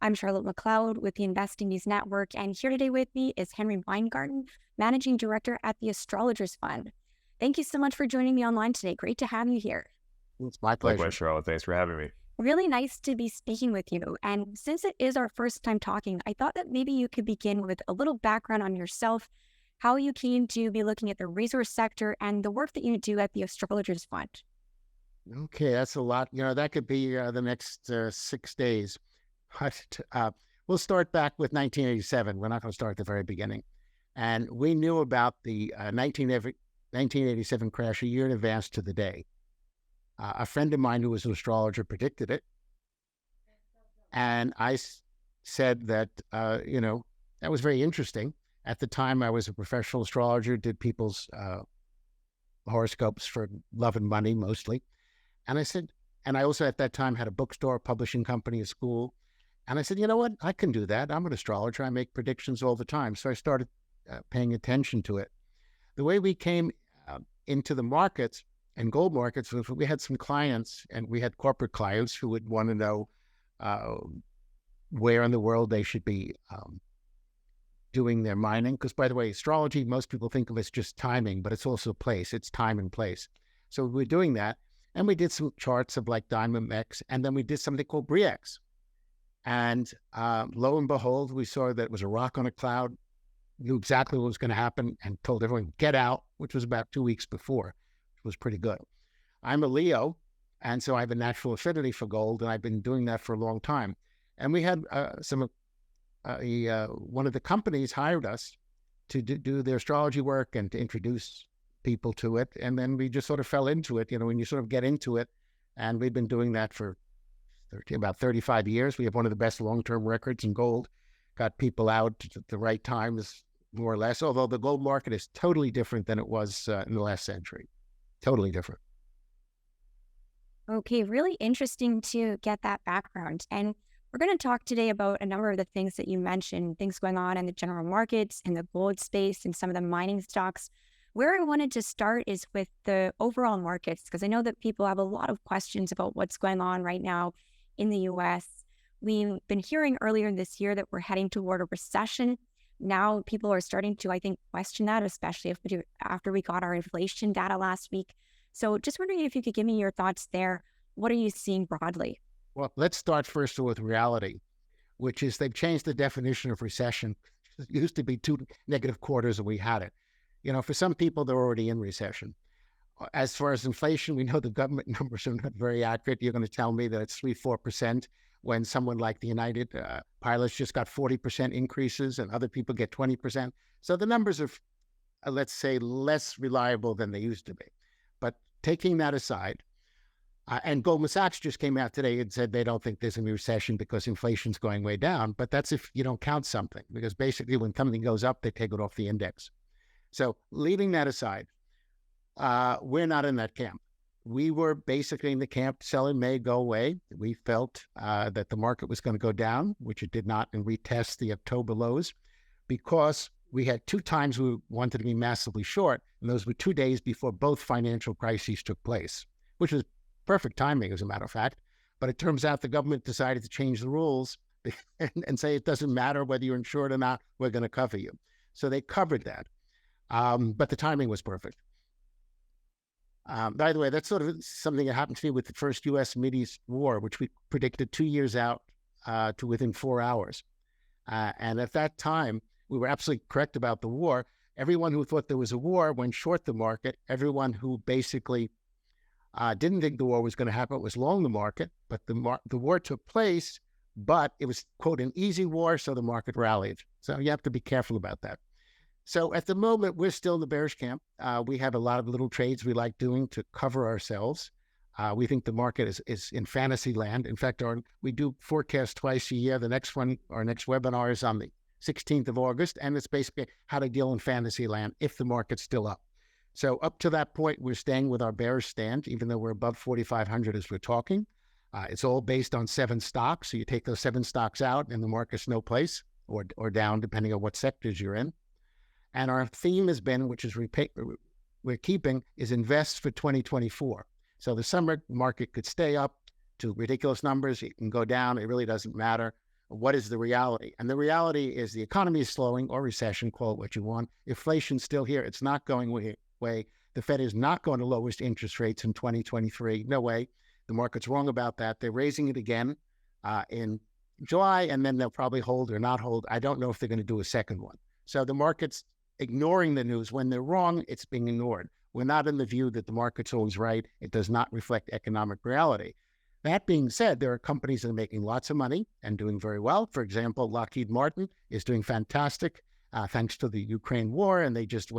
I'm Charlotte McLeod with the Investing News Network, and here today with me is Henry Weingarten, Managing Director at the Astrologers Fund. Thank you so much for joining me online today. Great to have you here. It's my Likewise, pleasure. Charlotte. Thanks for having me. Really nice to be speaking with you. And since it is our first time talking, I thought that maybe you could begin with a little background on yourself, how you came to be looking at the resource sector, and the work that you do at the Astrologers Fund. Okay, that's a lot. That could be the next 6 days. But we'll start back with 1987. We're not going to start at the very beginning. And we knew about the 1987 crash a year in advance to the day. A friend of mine who was an astrologer predicted it. And I said that, that was very interesting. At the time, I was a professional astrologer, did people's horoscopes for love and money mostly. And I said, and I also at that time had a bookstore, publishing company, a school. And I said, you know what? I can do that. I'm an astrologer. I make predictions all the time. So I started paying attention to it. The way we came into the markets and gold markets was we had some clients, and we had corporate clients who would want to know where in the world they should be doing their mining. Because, by the way, astrology, most people think of as just timing, but it's also place. It's time and place. So we're doing that. And we did some charts of like Diamond X, and then we did something called Bre-X. And lo and behold, we saw that it was a rock on a cloud, knew exactly what was going to happen, and told everyone, get out, which was about 2 weeks before, which was pretty good. I'm a Leo, and so I have a natural affinity for gold, and I've been doing that for a long time. And we had one of the companies hired us to do their astrology work and to introduce people to it. And then we just sort of fell into it, when you sort of get into it. And we've been doing that for about 35 years. We have one of the best long-term records in gold, got people out at the right times, more or less, although the gold market is totally different than it was in the last century. Totally different. Okay, really interesting to get that background. And we're going to talk today about a number of the things that you mentioned, things going on in the general markets, in the gold space, and some of the mining stocks. Where I wanted to start is with the overall markets, because I know that people have a lot of questions about what's going on right now in the US. We've been hearing earlier this year that we're heading toward a recession. Now people are starting to, I think, question that, especially after we got our inflation data last week. So just wondering if you could give me your thoughts there. What are you seeing broadly? Well, let's start first with reality, which is they've changed the definition of recession. It used to be 2 negative quarters and we had it. For some people, they're already in recession. As far as inflation, we know the government numbers are not very accurate. You're going to tell me that it's 3-4% when someone like the United pilots just got 40% increases and other people get 20%. So the numbers are, let's say, less reliable than they used to be. But taking that aside, and Goldman Sachs just came out today and said they don't think there's a recession because inflation's going way down. But that's if you don't count something, because basically when something goes up, they take it off the index. So leaving that aside, we're not in that camp. We were basically in the camp, selling may go away. We felt that the market was going to go down, which it did not, and retest the October lows, because we had 2 times we wanted to be massively short, and those were 2 days before both financial crises took place, which was perfect timing, as a matter of fact. But it turns out the government decided to change the rules and say it doesn't matter whether you're insured or not, we're going to cover you. So they covered that. But the timing was perfect. By the way, that's sort of something that happened to me with the first U.S.-Mideast war, which we predicted 2 years out to within 4 hours. And at that time, we were absolutely correct about the war. Everyone who thought there was a war went short the market. Everyone who basically didn't think the war was going to happen was long the market. But the war took place, but it was, quote, an easy war, so the market rallied. So you have to be careful about that. So at the moment, we're still in the bearish camp. We have a lot of little trades we like doing to cover ourselves. We think the market is in fantasy land. In fact, we do forecast twice a year. The next one, our next webinar is on the 16th of August, and it's basically how to deal in fantasy land if the market's still up. So up to that point, we're staying with our bearish stand, even though we're above 4,500 as we're talking. It's all based on 7 stocks. So you take those 7 stocks out and the market's no place or down, depending on what sectors you're in. And our theme has been, which is we're keeping, is invest for 2024. So the summer market could stay up to ridiculous numbers. It can go down. It really doesn't matter. what is the reality? And the reality is the economy is slowing, or recession, call it what you want. Inflation's still here. It's not going away. The Fed is not going to lower interest rates in 2023. No way. The market's wrong about that. They're raising it again in July, and then they'll probably hold or not hold. I don't know if they're going to do a second one. So the market's ignoring the news. When they're wrong, it's being ignored. We're not in the view that the market's always right. It does not reflect economic reality. That being said, there are companies that are making lots of money and doing very well. For example, Lockheed Martin is doing fantastic thanks to the Ukraine war, and they just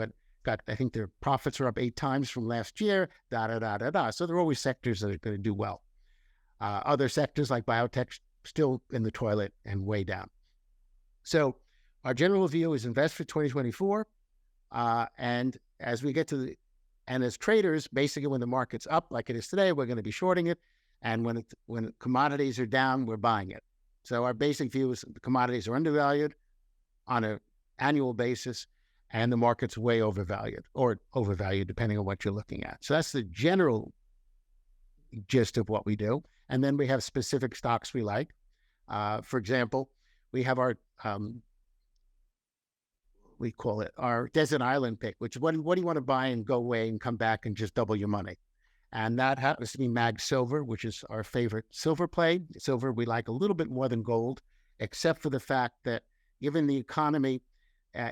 I think their profits are up 8 times from last year, So there are always sectors that are going to do well. Other sectors like biotech still in the toilet and way down. So our general view is invest for 2024. And as we get to as traders, basically when the market's up like it is today, we're going to be shorting it. And when commodities are down, we're buying it. So our basic view is the commodities are undervalued on an annual basis, and the market's way overvalued, or overvalued, depending on what you're looking at. So that's the general gist of what we do. And then we have specific stocks we like. For example, we have our, we call it our desert island pick, which what do you want to buy and go away and come back and just double your money? And that happens to be MAG Silver, which is our favorite silver play. Silver we like a little bit more than gold, except for the fact that given the economy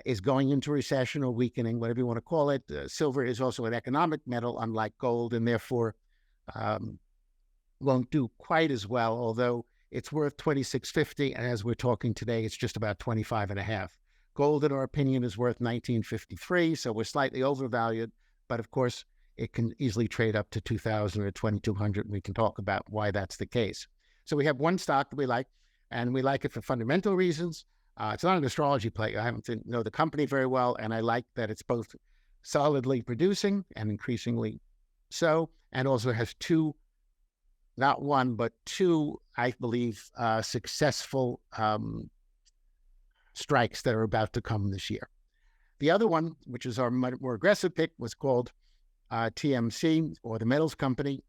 is going into recession or weakening, whatever you want to call it, silver is also an economic metal, unlike gold, and therefore won't do quite as well, although it's worth $26.50, and as we're talking today, it's just about 25.5. Gold, in our opinion, is worth $19.53, so we're slightly overvalued, but of course, it can easily trade up to 2,000 or 2,200, and we can talk about why that's the case. So we have one stock that we like, and we like it for fundamental reasons. It's not an astrology play. I happen to know the company very well, and I like that it's both solidly producing and increasingly so, and also has not one, but two, I believe, successful strikes that are about to come this year. The other one, which is our more aggressive pick, was called TMC, or the metals company.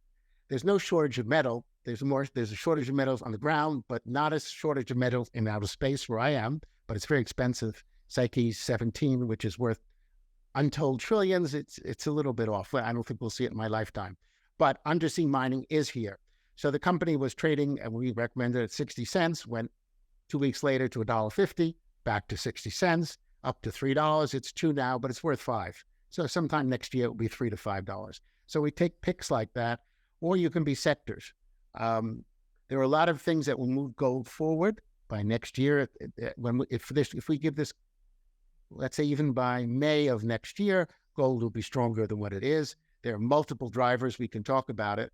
There's no shortage of metal. There's a shortage of metals on the ground, but not a shortage of metals in outer space where I am, but it's very expensive. Psyche 17, which is worth untold trillions, it's a little bit off. I don't think we'll see it in my lifetime. But undersea mining is here. So the company was trading, and we recommended it at 60 cents, went 2 weeks later to $1.50, back to 60 cents, up to $3. It's $2 now, but it's worth $5. So sometime next year, it will be $3 to $5. So we take picks like that, or you can be sectors. There are a lot of things that will move gold forward by next year. If we give this, let's say even by May of next year, gold will be stronger than what it is. There are multiple drivers. We can talk about it.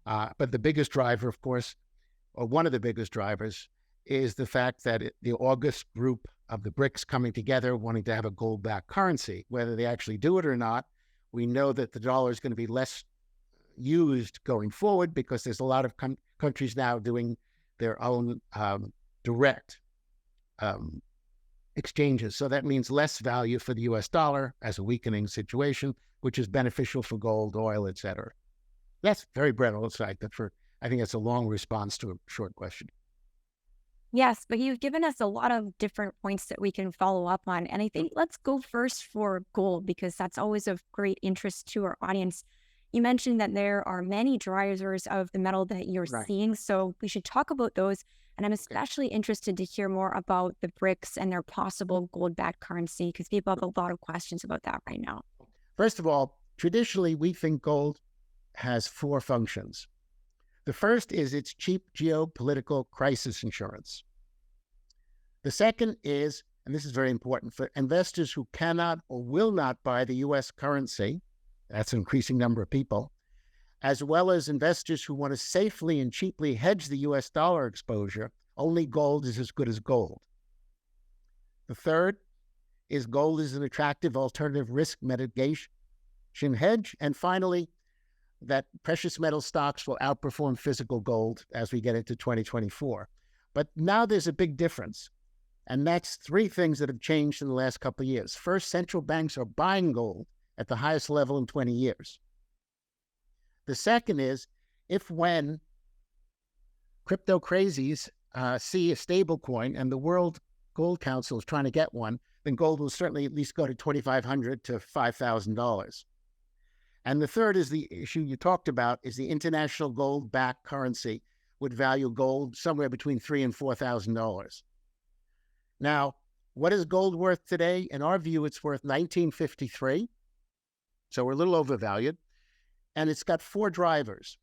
But the biggest driver, of course, or one of the biggest drivers, is the fact that the August group of the BRICS coming together, wanting to have a gold-backed currency. Whether they actually do it or not, we know that the dollar is going to be less used going forward because there's a lot of countries now doing their own direct exchanges. So that means less value for the U.S. dollar as a weakening situation, which is beneficial for gold, oil, etc. That's very broad insight. I think that's a long response to a short question. Yes, but you've given us a lot of different points that we can follow up on. And I think let's go first for gold, because that's always of great interest to our audience. You mentioned that there are many drivers of the metal that you're seeing, so we should talk about those. And I'm especially interested to hear more about the BRICS and their possible gold-backed currency, because people have a lot of questions about that right now. First of all, traditionally, we think gold has 4 functions. The first is its cheap geopolitical crisis insurance. The second is, and this is very important, for investors who cannot or will not buy the U.S. currency, that's an increasing number of people, as well as investors who want to safely and cheaply hedge the U.S. dollar exposure. Only gold is as good as gold. The third is gold is an attractive alternative risk mitigation hedge. And finally, that precious metal stocks will outperform physical gold as we get into 2024. But now there's a big difference. And that's 3 things that have changed in the last couple of years. First, central banks are buying gold at the highest level in 20 years. The second is, when crypto crazies see a stable coin, and the World Gold Council is trying to get one, then gold will certainly at least go to $2,500 to $5,000. And the third is the issue you talked about, is the international gold-backed currency would value gold somewhere between $3,000 and $4,000. Now, what is gold worth today? In our view, it's worth $1,953. So we're a little overvalued. And it's got four drivers.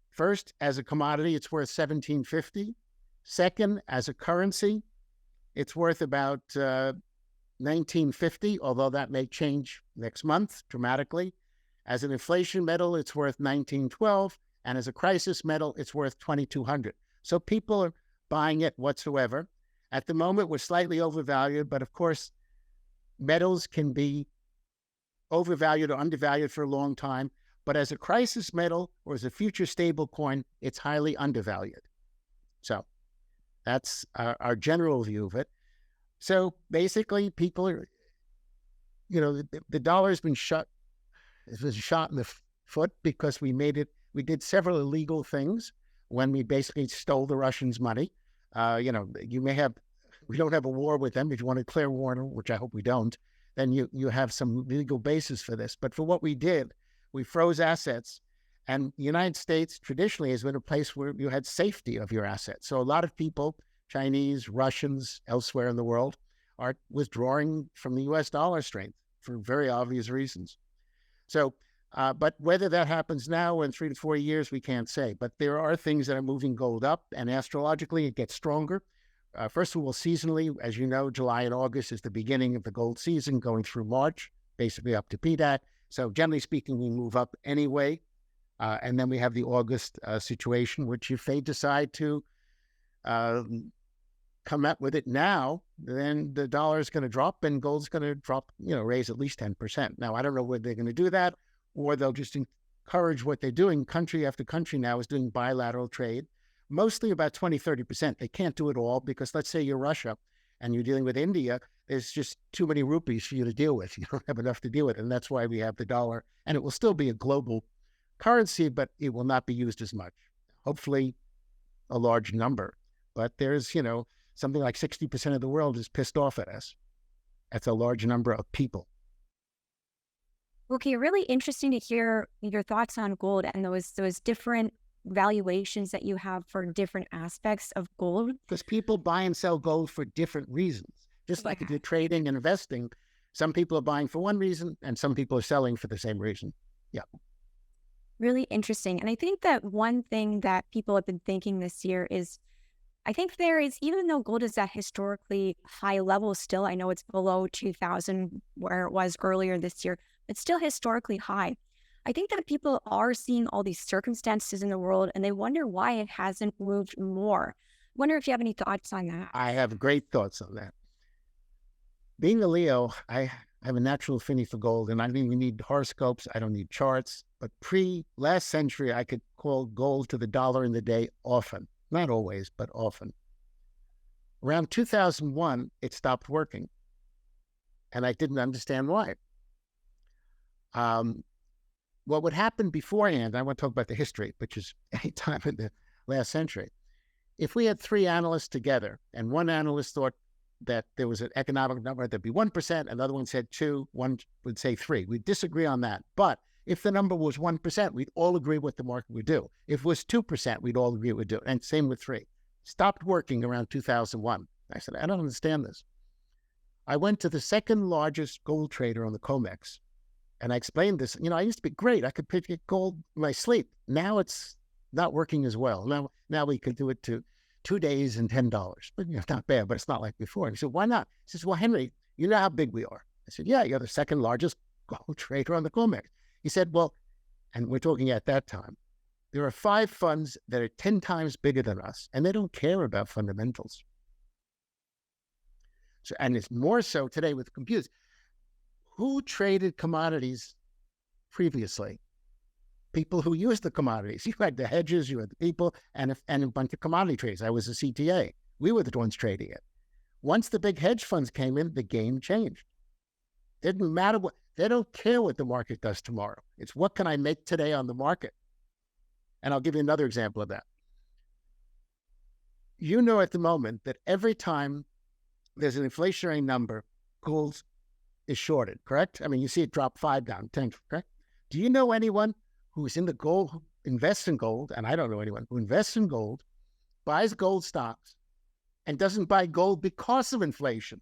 First, as a commodity, it's worth $1,750. Second, as a currency, it's worth about $1,950, although that may change next month dramatically. As an inflation metal, it's worth $1,912. And as a crisis metal, it's worth $2,200. So people are buying it whatsoever. At the moment, we're slightly overvalued, but of course, metals can be overvalued or undervalued for a long time. But as a crisis metal or as a future stable coin, it's highly undervalued. So that's our general view of it. So basically, people are, the dollar's been shot. It was shot in the foot because we did several illegal things when we basically stole the Russians' money. We don't have a war with them. If you want to declare war, which I hope we don't, then you have some legal basis for this. But for what we did, we froze assets. And the United States traditionally has been a place where you had safety of your assets. So a lot of people, Chinese, Russians, elsewhere in the world, are withdrawing from the US dollar strength for very obvious reasons. So, but whether that happens now or in 3 to 4 years, we can't say. But there are things that are moving gold up, and astrologically, it gets stronger. First of all, seasonally, as you know, July and August is the beginning of the gold season, going through March, basically up to PDAC. So generally speaking, we move up anyway. And then we have the August situation, which if they decide to come up with it now, then the dollar is going to drop and gold's going to drop, raise at least 10%. Now, I don't know whether they're going to do that or they'll just encourage what they're doing. Country after country now is doing bilateral trade, mostly about 20, 30%. They can't do it all because let's say you're Russia and you're dealing with India, there's just too many rupees for you to deal with. You don't have enough to deal with. And that's why we have the dollar. And it will still be a global currency, but it will not be used as much. Hopefully a large number. But there's, something like 60% of the world is pissed off at us. That's a large number of people. Okay, really interesting to hear your thoughts on gold and those different valuations that you have for different aspects of gold. Because people buy and sell gold for different reasons. Just like if you're trading and investing, some people are buying for one reason and some people are selling for the same reason. Yeah. Really interesting. And I think that one thing that people have been thinking this year is, I think there is, even though gold is at historically high levels still, I know it's below 2000 where it was earlier this year, it's still historically high. I think that people are seeing all these circumstances in the world and they wonder why it hasn't moved more. I wonder if you have any thoughts on that. I have great thoughts on that. Being a Leo, I have a natural affinity for gold, and I don't even need horoscopes. I don't need charts. But last century, I could call gold to the dollar in the day often. Not always, but often. Around 2001, it stopped working. And I didn't understand why. What would happen beforehand, I want to talk about the history, which is any time in the last century. If we had three analysts together, and one analyst thought that there was an economic number that'd be 1%, another one said 2, one would say 3. We'd disagree on that. But if the number was 1%, we'd all agree what the market would do. If it was 2%, we'd all agree it would do. And same with 3. Stopped working around 2001. I said, I don't understand this. I went to the second largest gold trader on the COMEX, and I explained this. I used to be great. I could pick gold in my sleep. Now it's not working as well. Now we could do it to 2 days and $10. But not bad, but it's not like before. And he said, why not? He says, well, Henry, you know how big we are. I said, yeah, you're the second largest gold trader on the COMEX. He said, well, and we're talking at that time, there are 5 funds that are 10 times bigger than us, and they don't care about fundamentals. So, and it's more so today with computers. Who traded commodities previously? People who used the commodities. You had the hedges, you had the people, and a bunch of commodity traders. I was a CTA. We were the ones trading it. Once the big hedge funds came in, the game changed. It didn't matter what, they don't care what the market does tomorrow. It's what can I make today on the market? And I'll give you another example of that. you know at the moment that every time there's an inflationary number, gold is shorted, correct? I mean, you see it drop 5 down, 10, correct? Do you know anyone who's in the gold, who invests in gold, and I don't know anyone who invests in gold, buys gold stocks, and doesn't buy gold because of inflation?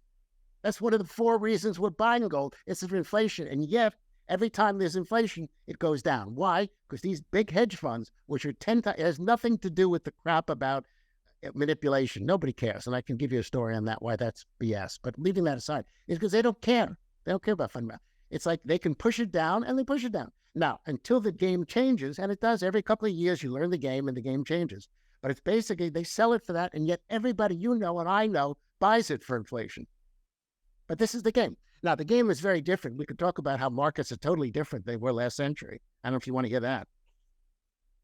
That's one of the 4 reasons we're buying gold. It's for inflation. And yet, every time there's inflation, it goes down. Why? Because these big hedge funds, which are 10 times, it has nothing to do with the crap about manipulation. Nobody cares. And I can give you a story on that, why that's BS. But leaving that aside, it's because they don't care. They don't care about fundamental. It's like they can push it down and they push it down. Now, until the game changes, and it does every couple of years, you learn the game and the game changes. But it's basically they sell it for that. And yet everybody you know and I know buys it for inflation. But this is the game. Now, the game is very different. We could talk about how markets are totally different than they were last century. I don't know if you want to hear that.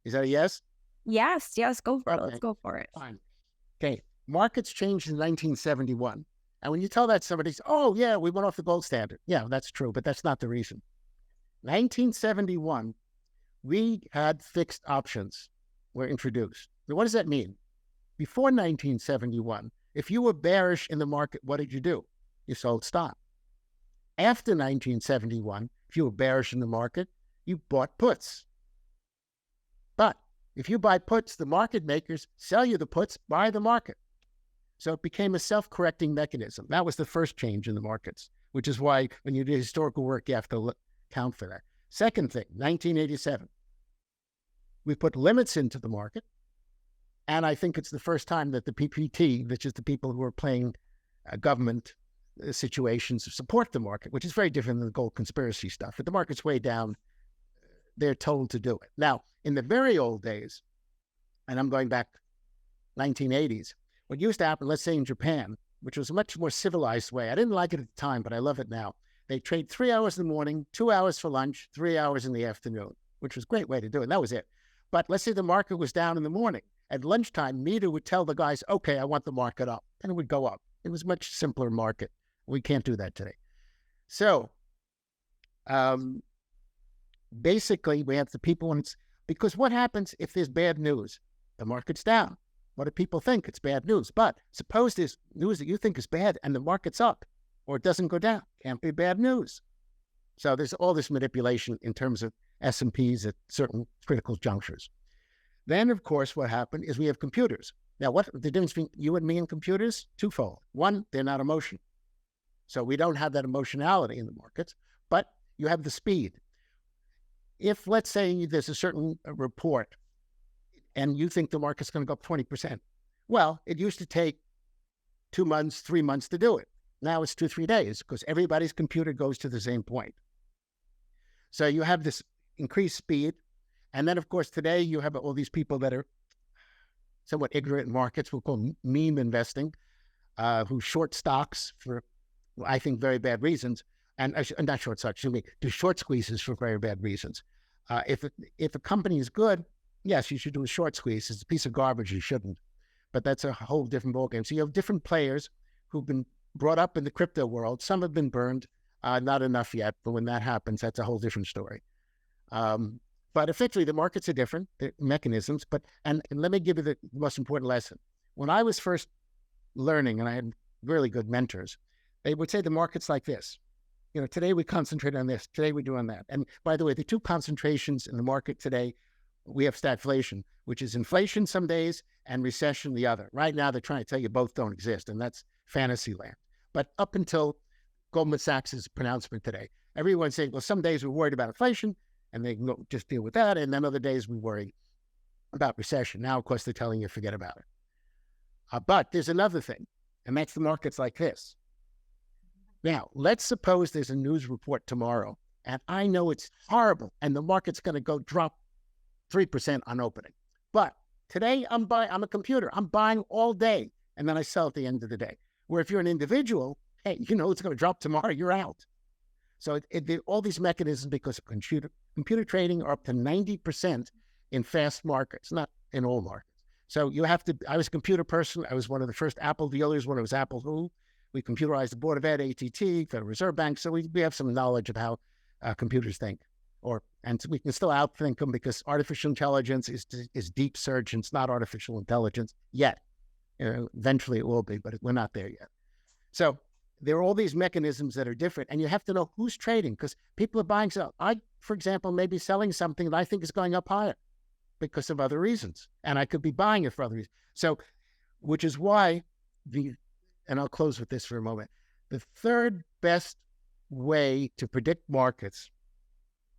Is that a yes? Yes, go for it. Let's go for it. Fine. Okay, markets changed in 1971. And when you tell that somebody, oh, yeah, we went off the gold standard. Yeah, that's true, but that's not the reason. 1971, we had fixed options were introduced. Now, what does that mean? Before 1971, if you were bearish in the market, what did you do? You sold stock. After 1971, if you were bearish in the market, you bought puts. But if you buy puts, the market makers sell you the puts, buy the market. So it became a self-correcting mechanism. That was the first change in the markets, which is why when you do historical work, you have to account for that. Second thing, 1987, we put limits into the market. And I think it's the first time that the PPT, which is the people who are playing government situations, support the market, which is very different than the gold conspiracy stuff. If the market's way down, they're told to do it. Now, in the very old days, and I'm going back 1980s, what used to happen, let's say in Japan, which was a much more civilized way. I didn't like it at the time, but I love it now. They trade 3 hours in the morning, 2 hours for lunch, 3 hours in the afternoon, which was a great way to do it. That was it. But let's say the market was down in the morning. At lunchtime, Mita would tell the guys, okay, I want the market up. And it would go up. It was a much simpler market. We can't do that today. So basically, we have the people, because what happens if there's bad news? The market's down. What do people think? It's bad news. But suppose there's news that you think is bad and the market's up or it doesn't go down. Can't be bad news. So there's all this manipulation in terms of S&Ps at certain critical junctures. Then, of course, what happened is we have computers. Now, what the difference between you and me and computers? Twofold. One, they're not emotional. So we don't have that emotionality in the markets, but you have the speed. If, let's say, there's a certain report and you think the market's going to go up 20%, well, it used to take 2 months, 3 months to do it. Now it's 2-3 days because everybody's computer goes to the same point. So you have this increased speed. And then, of course, today you have all these people that are somewhat ignorant in markets, we'll call meme investing, who short stocks for, I think, very bad reasons. And not short stocks, do short squeezes for very bad reasons. If a company is good, yes, you should do a short squeeze. It's a piece of garbage, you shouldn't. But that's a whole different ballgame. So you have different players who've been brought up in the crypto world. Some have been burned, not enough yet. But when that happens, that's a whole different story. But effectively, the markets are different, the mechanisms. And let me give you the most important lesson. When I was first learning, and I had really good mentors, they would say the market's like this. Today we concentrate on this. Today we do on that. And by the way, the two concentrations in the market today, we have stagflation, which is inflation some days and recession the other. Right now, they're trying to tell you both don't exist, and that's fantasy land. But up until Goldman Sachs' pronouncement today, everyone's saying, well, some days we're worried about inflation, and they just deal with that, and then other days we worry about recession. Now, of course, they're telling you forget about it. But there's another thing, and that's the markets like this. Now, let's suppose there's a news report tomorrow, and I know it's horrible, and the market's going to go drop 3% on opening. But today, I'm a computer. I'm buying all day, and then I sell at the end of the day. Where if you're an individual, hey, it's going to drop tomorrow, you're out. So all these mechanisms, because of computer trading, are up to 90% in fast markets, not in all markets. So I was a computer person. I was one of the first Apple dealers when it was Apple Who. We computerized the Board of Ed, ATT, Federal Reserve Bank. So we have some knowledge of how computers think. And we can still outthink them because artificial intelligence is deep search and it's not artificial intelligence yet. Eventually it will be, but we're not there yet. So there are all these mechanisms that are different, and you have to know who's trading, because people are buying. So I, for example, may be selling something that I think is going up higher because of other reasons, and I could be buying it for other reasons. So, which is why and I'll close with this for a moment. The third best way to predict markets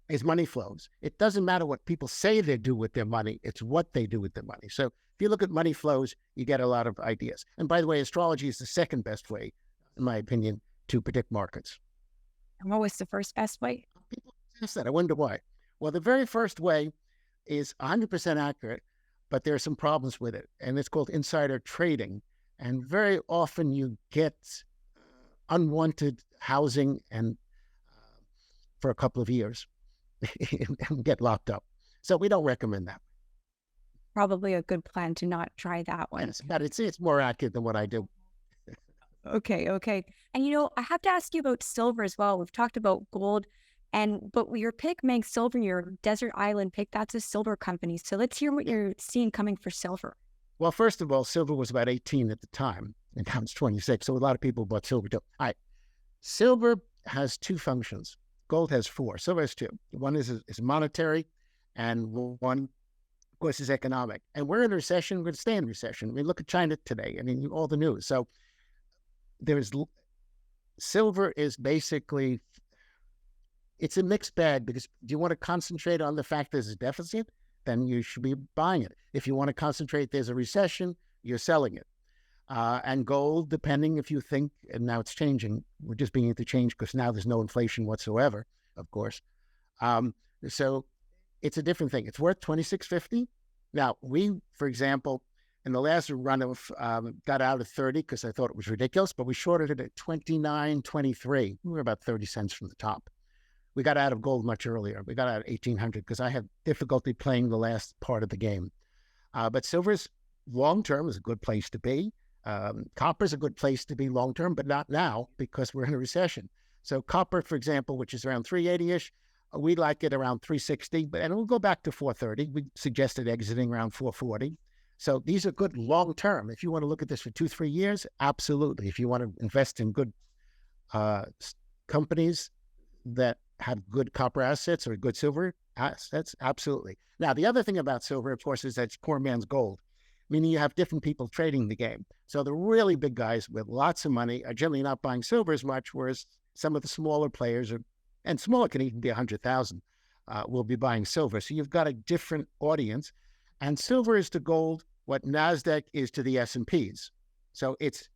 is money flows. It doesn't matter what people say they do with their money. It's what they do with their money. So if you look at money flows, you get a lot of ideas. And by the way, astrology is the second best way, in my opinion, to predict markets. And what was the first best way? People ask that. I wonder why. Well, the very first way is 100% accurate, but there are some problems with it. And it's called insider trading. And very often you get unwanted housing and for a couple of years and get locked up. So we don't recommend that. Probably a good plan to not try that one. Yes, but it's more accurate than what I do. Okay. And I have to ask you about silver as well. We've talked about gold, but your pick, Meg Silver, your desert island pick, that's a silver company. So let's hear what you're seeing coming for silver. Well, first of all, silver was about 18 at the time, and now it's 26. So a lot of people bought silver too. All right. Silver has two functions. Gold has four. Silver has two. One is monetary, and one, of course, is economic. And we're in a recession. We're going to stay in recession. I mean, look at China today. I mean, all the news. So silver is basically, it's a mixed bag, because do you want to concentrate on the fact there's a deficit? Then you should be buying it. If you want to concentrate there's a recession, you're selling it. And gold, depending if you think, and now it's changing, we're just beginning to change because now there's no inflation whatsoever, of course. So it's a different thing. It's worth $26.50. Now, we, for example, in the last run of, got out of 30 because I thought it was ridiculous, but we shorted it at 29.23. We were about 30 cents from the top. We got out of gold much earlier. We got out at 1800 because I had difficulty playing the last part of the game. But silver's long-term is a good place to be. Copper's a good place to be long-term, but not now because we're in a recession. So copper, for example, which is around 380-ish, we like it around 360, and we'll go back to 430. We suggested exiting around 440. So these are good long-term. If you want to look at this for 2-3 years, absolutely. If you want to invest in good companies that have good copper assets or good silver assets, absolutely. Now, the other thing about silver, of course, is that it's poor man's gold, meaning you have different people trading the game. So the really big guys with lots of money are generally not buying silver as much, whereas some of the smaller players, and smaller can even be 100,000, will be buying silver. So you've got a different audience. And silver is to gold what NASDAQ is to the S&Ps. So if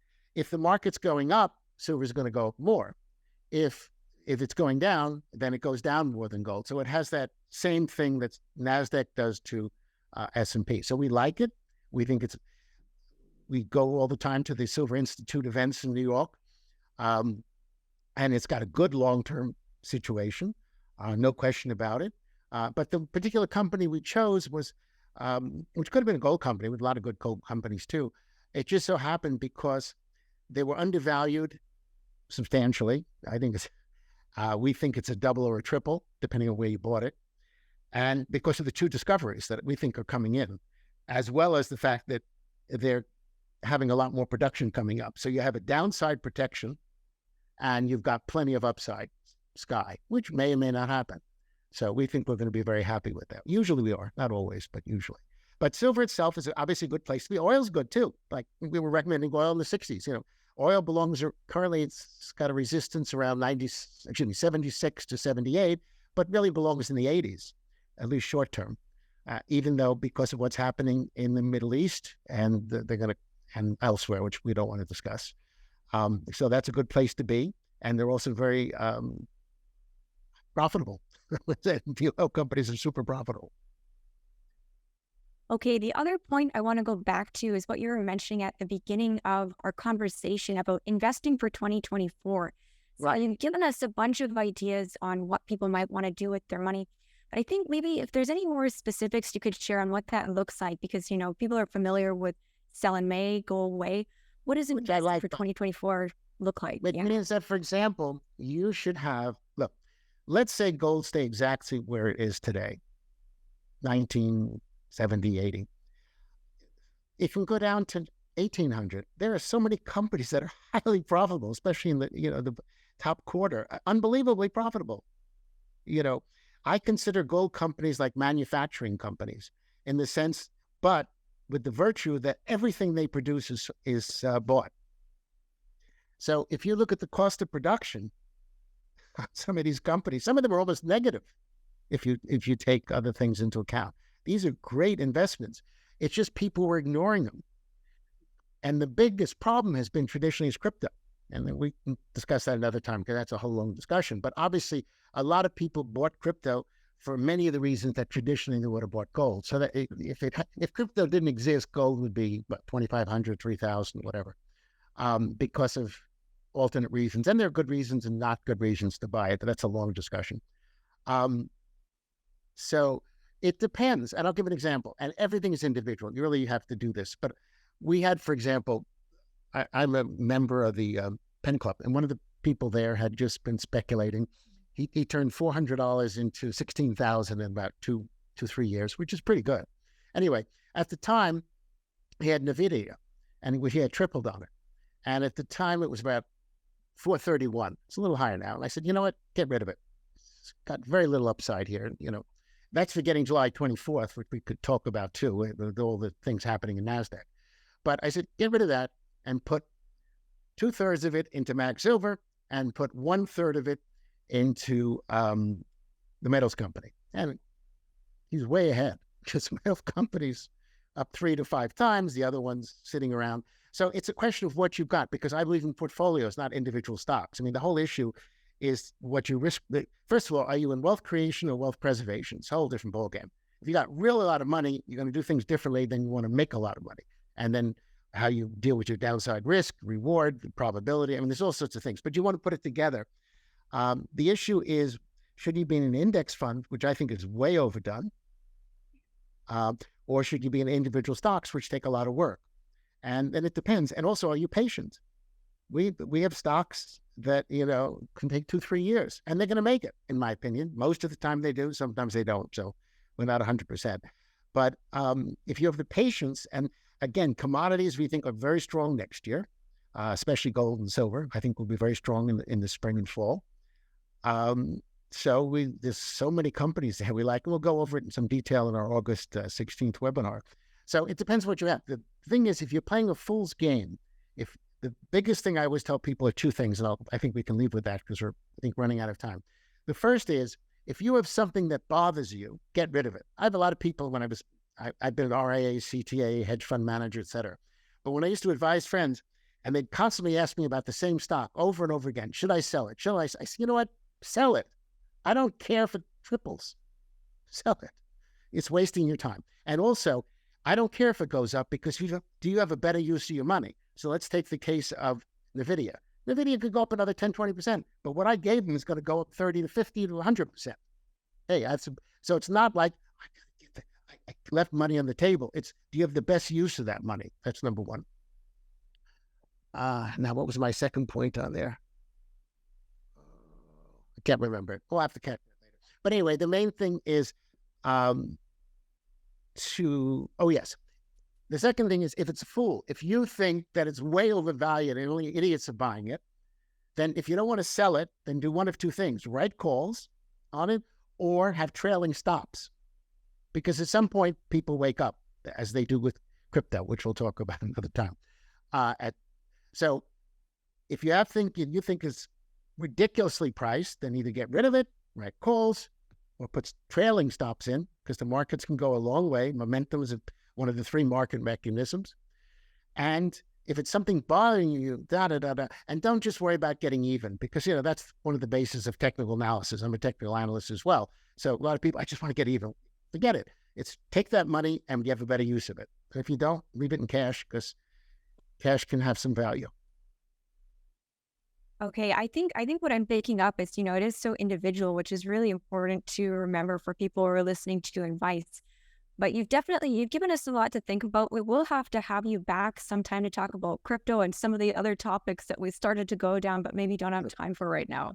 the market's going up, silver is going to go up more. If it's going down, then it goes down more than gold. So it has that same thing that NASDAQ does to S&P. So we like it. We think we go all the time to the Silver Institute events in New York. And it's got a good long-term situation, no question about it. But the particular company we chose was, which could have been a gold company with a lot of good gold companies too. It just so happened because they were undervalued substantially. We think it's a double or a triple, depending on where you bought it. And because of the two discoveries that we think are coming in, as well as the fact that they're having a lot more production coming up. So you have a downside protection and you've got plenty of upside sky, which may or may not happen. So we think we're going to be very happy with that. Usually we are, not always, but usually. But silver itself is obviously a good place to be. Oil's good too. Like we were recommending oil in the 60s. Oil currently it's got a resistance around 76 to 78, but really belongs in the 80s, at least short term. Even though because of what's happening in the Middle East and and elsewhere, which we don't want to discuss. So that's a good place to be. And they're also very profitable. The oil companies are super profitable. Okay, the other point I want to go back to is what you were mentioning at the beginning of our conversation about investing for 2024. So Right. you've given us a bunch of ideas on what people might want to do with their money. But I think maybe if there's any more specifics you could share on what that looks like, because, people are familiar with sell in May, go away. What does investing for 2024 look like? It means that, for example, you should have, look, let's say gold stay exactly where it is today, 1970, 80. It can go down to 1,800. There are so many companies that are highly profitable, especially in the top quarter, unbelievably profitable. You know, I consider gold companies like manufacturing companies in the sense, but with the virtue that everything they produce is bought. So if you look at the cost of production, some of these companies, some of them are almost negative if you take other things into account. These are great investments. It's just people were ignoring them. And the biggest problem has been traditionally is crypto. And then we can discuss that another time because that's a whole long discussion. But obviously, a lot of people bought crypto for many of the reasons that traditionally they would have bought gold. So that if crypto didn't exist, gold would be what, 2,500, 3,000, whatever, because of alternate reasons. And there are good reasons and not good reasons to buy it, but that's a long discussion. So it depends. And I'll give an example. And everything is individual. You really have to do this. But we had, for example, I'm a member of the Pen Club, and one of the people there had just been speculating. He turned $400 into $16,000 in about 3 years, which is pretty good. Anyway, at the time, he had NVIDIA, and he had tripled on it. And at the time, it was about 431. It's a little higher now. And I said, you know what? Get rid of it. It's got very little upside here. That's forgetting July 24th, which we could talk about too, with all the things happening in NASDAQ. But I said, get rid of that and put 2/3 of it into Mag Silver and put 1/3 of it into the metals company. And he's way ahead because metals companies up 3 to 5 times, the other one's sitting around. So it's a question of what you've got, because I believe in portfolios, not individual stocks. I mean, the whole issue is what you risk. First of all, are you in wealth creation or wealth preservation? It's a whole different ballgame. If you got really a lot of money, you're going to do things differently than you want to make a lot of money. And then how you deal with your downside risk, reward, the probability. I mean, there's all sorts of things, but you want to put it together. The issue is, should you be in an index fund, which I think is way overdone, or should you be in individual stocks, which take a lot of work? And then it depends. And also, are you patient? We have stocks that, can take 2-3 years, and they're going to make it, in my opinion. Most of the time they do. Sometimes they don't. So we're not 100%. But if you have the patience, and again, commodities we think are very strong next year, especially gold and silver. I think will be very strong in the spring and fall. So there's so many companies that we like, and we'll go over it in some detail in our August 16th webinar. So it depends what you have. The thing is, if you're playing a fool's game, if the biggest thing I always tell people are 2 things, and I think we can leave with that because we're, I think, running out of time. The first is, if you have something that bothers you, get rid of it. I have a lot of people I've been an RIA, CTA, hedge fund manager, et cetera. But when I used to advise friends, and they'd constantly ask me about the same stock over and over again, should I sell it? I said, you know what? Sell it. I don't care if it triples. Sell it. It's wasting your time. And also, I don't care if it goes up, because do you have a better use of your money? So let's take the case of NVIDIA. NVIDIA could go up another 10, 20%, but what I gave them is going to go up 30 to 50 to 100%. Hey, so it's not like I left money on the table. It's, do you have the best use of that money? That's number one. Now, what was my second point on there? I can't remember it. We'll have to catch it later. But anyway, the main thing is yes. The second thing is, if it's a fool, if you think that it's way overvalued and only idiots are buying it, then if you don't want to sell it, then do one of 2 things: write calls on it or have trailing stops. Because at some point, people wake up, as they do with crypto, which we'll talk about another time. So if you have you think it's ridiculously priced, then either get rid of it, write calls, or put trailing stops in, because the markets can go a long way. Momentum is one of the 3 market mechanisms. And if it's something bothering you, and don't just worry about getting even, because, that's one of the bases of technical analysis. I'm a technical analyst as well. So a lot of people, I just want to get even. Forget it. It's take that money and you have a better use of it. If you don't, leave it in cash, because cash can have some value. Okay, I think what I'm picking up is, it is so individual, which is really important to remember for people who are listening to your advice. But you've given us a lot to think about. We will have to have you back sometime to talk about crypto and some of the other topics that we started to go down, but maybe don't have time for right now.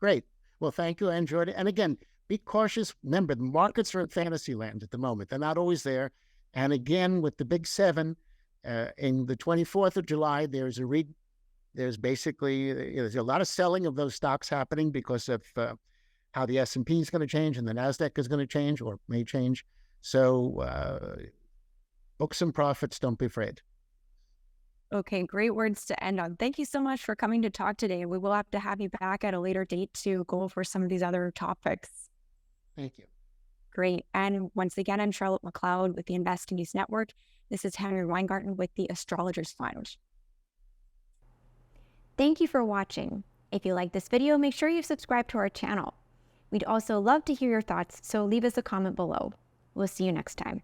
Great. Well, thank you. I enjoyed it. And again, be cautious. Remember, the markets are in fantasy land at the moment. They're not always there. And again, with the big 7, In the 24th of July, there's basically there's a lot of selling of those stocks happening because of how the S&P is going to change and the Nasdaq is going to change or may change. So book some profits. Don't be afraid. Okay, great words to end on. Thank you so much for coming to talk today. We will have to have you back at a later date to go over some of these other topics. Thank you. Great. And once again, I'm Charlotte McLeod with the Investing News Network. This is Henry Weingarten with the Astrologers Fund. Thank you for watching. If you like this video, make sure you subscribe to our channel. We'd also love to hear your thoughts, so leave us a comment below. We'll see you next time.